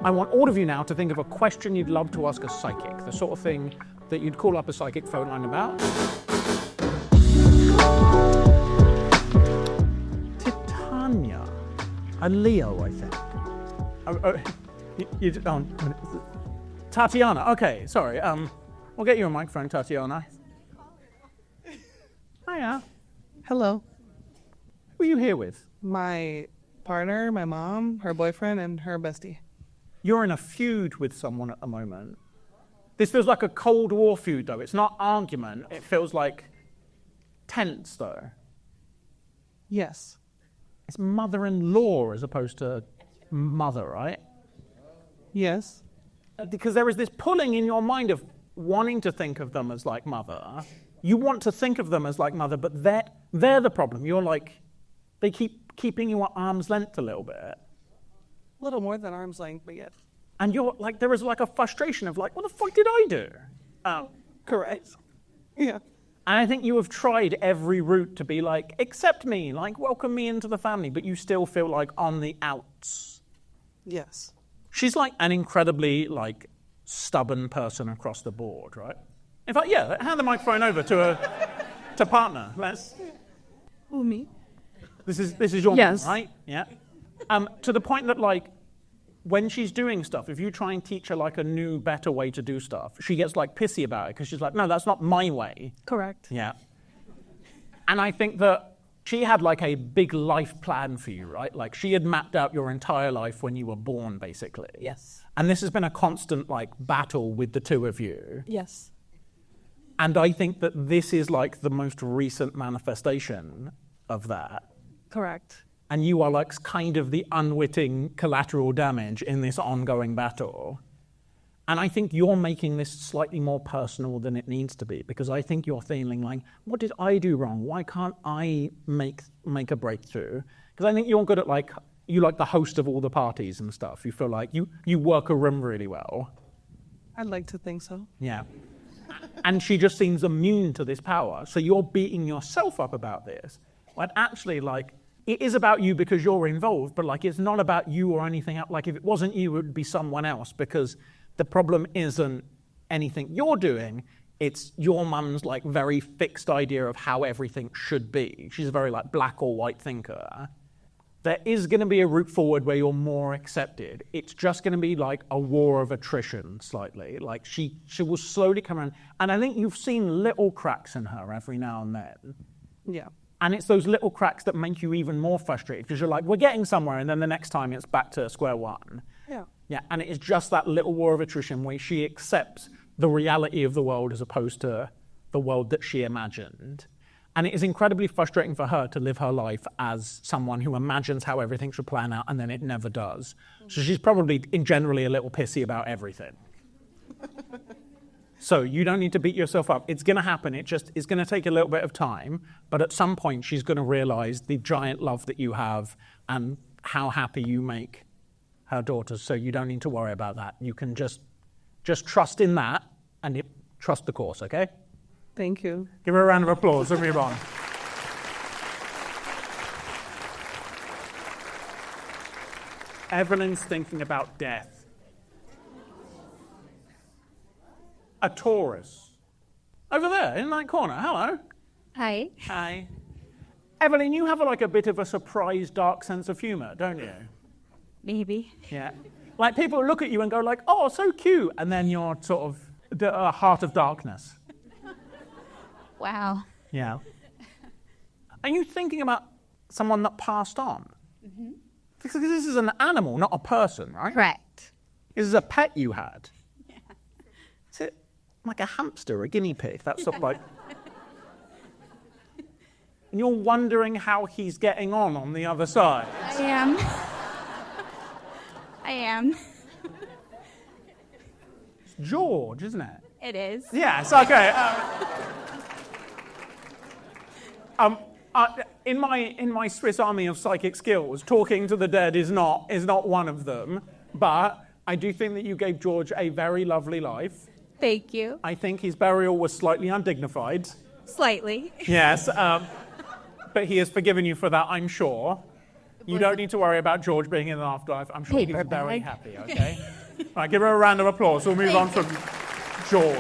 I want all of you now to think of a question you'd love to ask a psychic, the sort of thing that you'd call up a psychic phone line about. Titania, a Leo, I think. Tatiana, okay, sorry. We'll get you a microphone, Tatiana. Hiya. Hello. Who are you here with? My partner, my mom, her boyfriend, and her bestie. You're in a feud with someone at the moment. This feels like a Cold War feud, though. It's not argument. It feels like tense, though. Yes. It's mother-in-law as opposed to mother, right? Yes. Because there is this pulling in your mind of wanting to think of them as like mother. You want to think of them as like mother, but they're the problem. You're like, they keep keeping you at arm's length a little bit. A little more than arm's length, but yet. And you're like, there is like a frustration of like, what the fuck did I do? Correct. Yeah. And I think you have tried every route to be like, accept me, like welcome me into the family, but you still feel like on the outs. Yes. She's like an incredibly like stubborn person across the board, right? In fact, yeah, hand the microphone over to partner. Let's. Who, me? This is your Yes. mom, right? Yeah. To the point that like, when she's doing stuff, if you try and teach her like a new, better way to do stuff, she gets like pissy about it because she's like, no, that's not my way. Correct. Yeah. And I think that she had like a big life plan for you, right? Like she had mapped out your entire life when you were born, basically. Yes. And this has been a constant like battle with the two of you. Yes. And I think that this is like the most recent manifestation of that. Correct. And you are like kind of the unwitting collateral damage in this ongoing battle. And I think you're making this slightly more personal than it needs to be, because I think you're feeling like, what did I do wrong? Why can't I make a breakthrough? Because I think you're good at like, you like the host of all the parties and stuff. You feel like you work a room really well. I'd like to think so. Yeah. And she just seems immune to this power. So you're beating yourself up about this. But actually, like, it is about you because you're involved, but like it's not about you or anything else. Like if it wasn't you, it would be someone else, because the problem isn't anything you're doing. It's your mum's like very fixed idea of how everything should be. She's a very like black or white thinker. There is going to be a route forward where you're more accepted. It's just going to be like a war of attrition slightly. Like she will slowly come around. And I think you've seen little cracks in her every now and then. Yeah. And it's those little cracks that make you even more frustrated, because you're like, we're getting somewhere, and then the next time it's back to square one. Yeah. Yeah, and it is just that little war of attrition where she accepts the reality of the world as opposed to the world that she imagined. And it is incredibly frustrating for her to live her life as someone who imagines how everything should plan out, and then it never does. So she's probably generally a little pissy about everything. So you don't need to beat yourself up. It's going to happen. It's going to take a little bit of time. But at some point, she's going to realize the giant love that you have and how happy you make her daughters. So you don't need to worry about that. You can just trust in that and trust the course, okay? Thank you. Give her a round of applause and move on. Evelyn's thinking about death. A Taurus. Over there, in that corner. Hello. Hi. Hi. Evelyn, you have like a bit of a surprised, dark sense of humor, don't you? Maybe. Yeah. Like people look at you and go like, oh, so cute. And then you're sort of a heart of darkness. Wow. Yeah. Are you thinking about someone that passed on? Mm-hmm. Because this is an animal, not a person, right? Correct. This is a pet you had. Yeah. Is it like a hamster, a guinea pig? That's sort of like... And you're wondering how he's getting on the other side. I am. I am. It's George, isn't it? It is. Yes, okay. In my Swiss Army of psychic skills, talking to the dead is not one of them. But I do think that you gave George a very lovely life. Thank you. I think his burial was slightly undignified. Slightly. Yes, but he has forgiven you for that, I'm sure. You don't need to worry about George being in the afterlife. I'm sure Paper he's very bag. happy, okay? All right, give her a round of applause. We'll move on from George.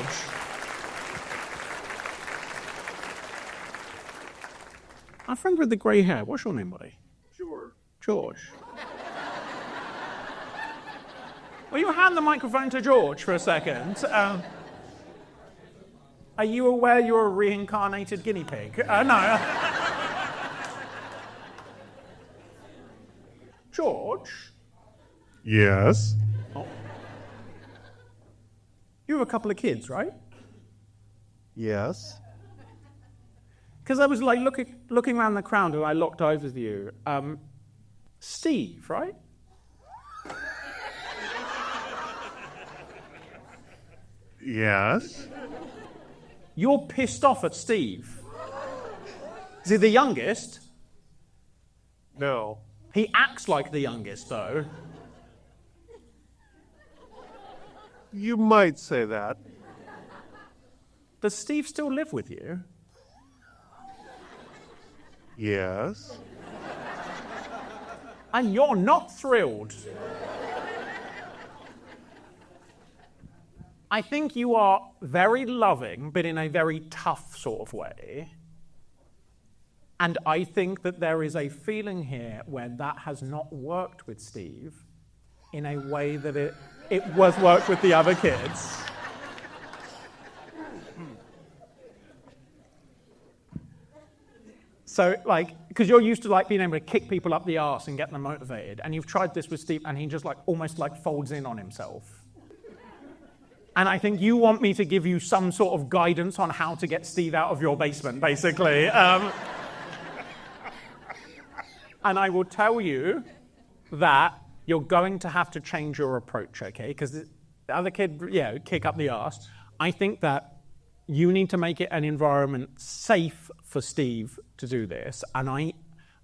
Our friend with the grey hair, what's your name, buddy? George. Will you hand the microphone to George for a second? Are you aware you're a reincarnated guinea pig? No. George? Yes. Oh. You have a couple of kids, right? Yes. Because I was like looking around the crowd and I looked over to you. Steve, right? Yes. You're pissed off at Steve. Is he the youngest? No. He acts like the youngest, though. You might say that. Does Steve still live with you? Yes. And you're not thrilled. I think you are very loving, but in a very tough sort of way. And I think that there is a feeling here where that has not worked with Steve in a way that it was worked with the other kids. So, because you're used to being able to kick people up the arse and get them motivated, and you've tried this with Steve, and he just almost folds in on himself. And I think you want me to give you some sort of guidance on how to get Steve out of your basement, basically. And I will tell you that you're going to have to change your approach, okay? Because the other kid, kick up the arse. I think that you need to make it an environment safe for Steve to do this. And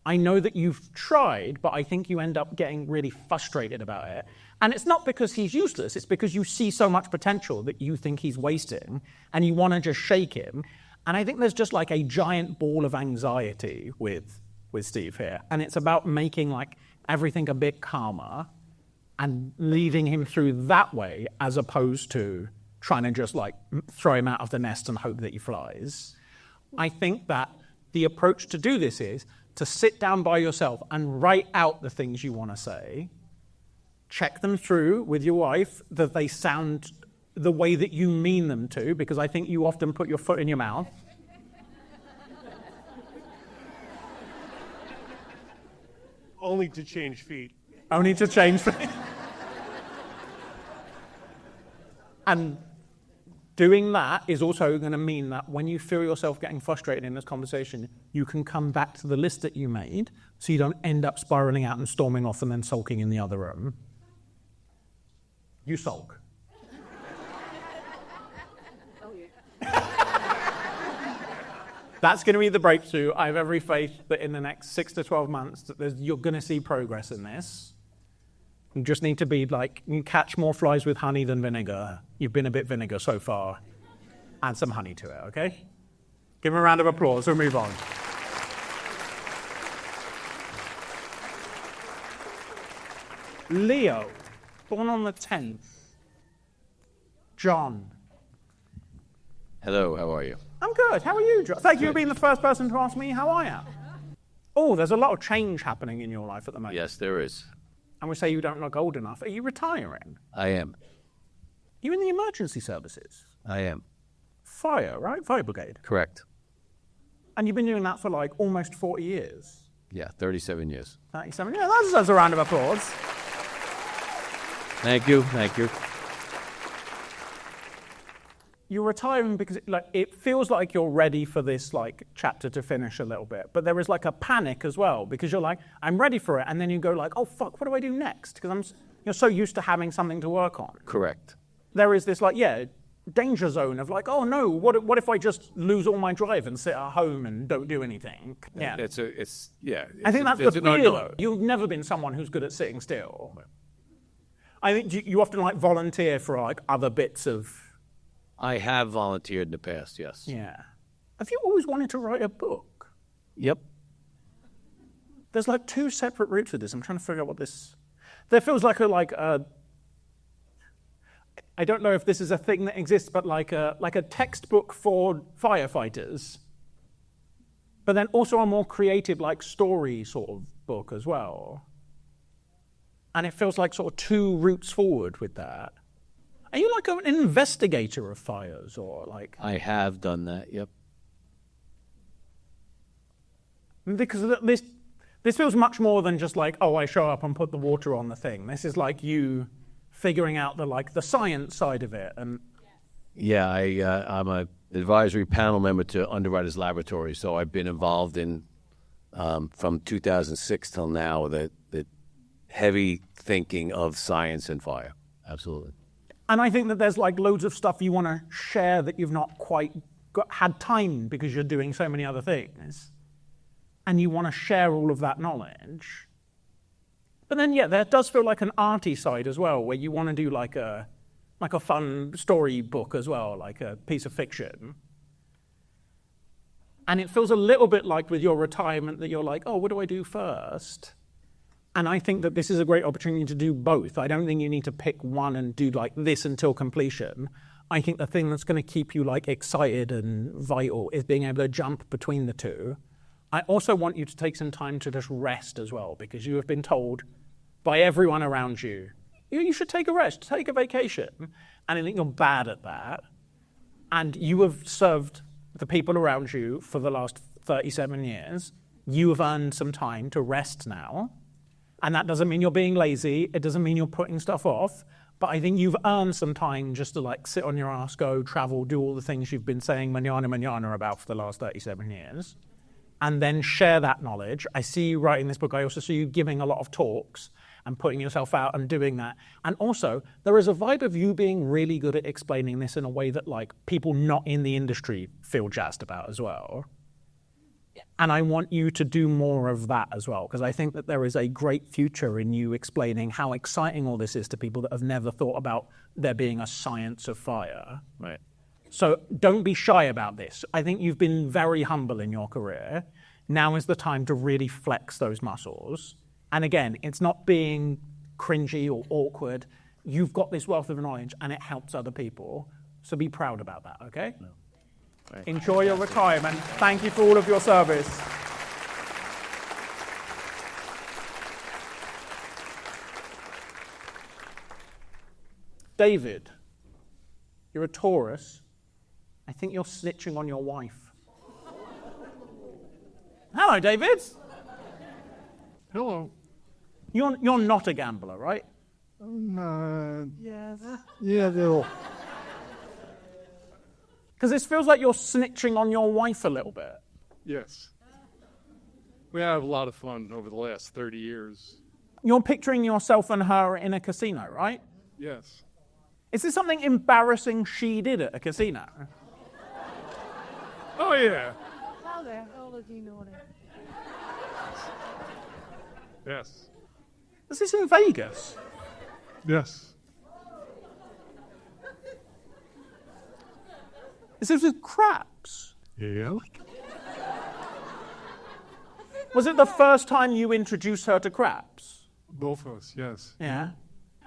I know that you've tried, but I think you end up getting really frustrated about it. And it's not because he's useless, it's because you see so much potential that you think he's wasting, and you want to just shake him. And I think there's just a giant ball of anxiety with Steve here. And it's about making everything a bit calmer and leading him through that way, as opposed to trying to just throw him out of the nest and hope that he flies. I think that the approach to do this is to sit down by yourself and write out the things you want to say, check them through with your wife that they sound the way that you mean them to, because I think you often put your foot in your mouth. Only to change feet. Only to change feet. And doing that is also going to mean that when you feel yourself getting frustrated in this conversation, you can come back to the list that you made, so you don't end up spiraling out and storming off and then sulking in the other room. You sulk. That's going to be the breakthrough. I have every faith that in the next 6 to 12 months that you're going to see progress in this. You just need to be you catch more flies with honey than vinegar. You've been a bit vinegar so far. Add some honey to it, okay? Give him a round of applause. We'll move on. Leo, born on the 10th. John. Hello, how are you? I'm good. How are you, John? Thank you for being the first person to ask me how I am. Oh, there's a lot of change happening in your life at the moment. Yes, there is. And we say you don't look old enough. Are you retiring? I am. You in the emergency services? I am. Fire, right? Fire brigade. Correct. And you've been doing that for almost 40 years. Yeah, 37 years. 37. Yeah, that's a round of applause. Thank you, thank you. You're retiring because it feels like you're ready for this chapter to finish a little bit, but there is a panic as well, because you're I'm ready for it, and then you go oh fuck, what do I do next? Because you're so used to having something to work on. Correct. There is this danger zone of oh no, what if I just lose all my drive and sit at home and don't do anything? Yeah. I think that's the fear though. You've never been someone who's good at sitting still. I think you often volunteer for other bits of. I have volunteered in the past, yes. Yeah. Have you always wanted to write a book? Yep. There's like two separate routes with this. I'm trying to figure out what this... There feels like a I don't know if this is a thing that exists, but like a textbook for firefighters. But then also a more creative, like story sort of book as well. And it feels like sort of two routes forward with that. Are you like an investigator of fires, or like? I have done that, yep. Because this feels much more than just like, oh, I show up and put the water on the thing. This is like you figuring out the science side of it. And Yeah, I'm an advisory panel member to Underwriters Laboratory, so I've been involved in, from 2006 till now, the heavy thinking of science and fire. Absolutely. And I think that there's like loads of stuff you want to share that you've not quite had time because you're doing so many other things. And you want to share all of that knowledge. But then, yeah, there does feel like an arty side as well, where you want to do like a fun story book as well, like a piece of fiction. And it feels a little bit like with your retirement that you're like, oh, what do I do first? And I think that this is a great opportunity to do both. I don't think you need to pick one and do like this until completion. I think the thing that's going to keep you like excited and vital is being able to jump between the two. I also want you to take some time to just rest as well, because you have been told by everyone around you, you should take a rest, take a vacation. And I think you're bad at that. And you have served the people around you for the last 37 years. You have earned some time to rest now. And that doesn't mean you're being lazy. It doesn't mean you're putting stuff off. But I think you've earned some time just to like sit on your ass, go, travel, do all the things you've been saying manana about for the last 37 years. And then share that knowledge. I see you writing this book. I also see you giving a lot of talks and putting yourself out and doing that. And also, there is a vibe of you being really good at explaining this in a way that like people not in the industry feel jazzed about as well. And I want you to do more of that as well, because I think that there is a great future in you explaining how exciting all this is to people that have never thought about there being a science of fire. Right. So don't be shy about this. I think you've been very humble in your career. Now is the time to really flex those muscles. And again, it's not being cringy or awkward. You've got this wealth of knowledge and it helps other people. So be proud about that, okay? No. Right. Enjoy your retirement. Thank you for all of your service. David, you're a Taurus. I think you're snitching on your wife. Hello, David. Hello. You're not a gambler, right? Yes. Yeah, they'll. Because this feels like you're snitching on your wife a little bit. Yes. We had a lot of fun over the last 30 years. You're picturing yourself and her in a casino, right? Yes. Is this something embarrassing she did at a casino? Oh, yeah. How the hell does he know that? Yes. Is this in Vegas? Yes. Is this with craps? Yeah. Was it the first time you introduced her to craps? Both of us, yes. Yeah.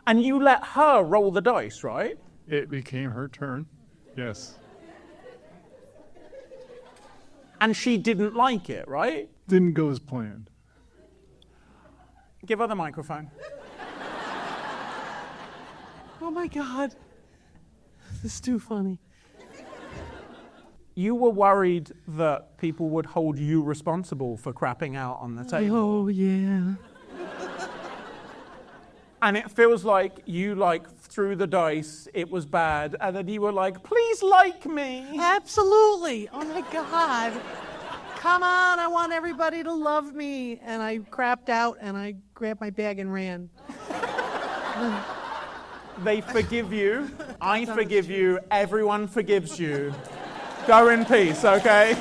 And you let her roll the dice, right? It became her turn. Yes. And she didn't like it, right? Didn't go as planned. Give her the microphone. Oh my God. This is too funny. You were worried that people would hold you responsible for crapping out on the table. Oh, yeah. And it feels like you threw the dice, it was bad, and then you were like, please like me. Absolutely. Oh my God. Come on, I want everybody to love me. And I crapped out and I grabbed my bag and ran. They forgive you. I forgive you. Everyone forgives you. Go in peace, okay?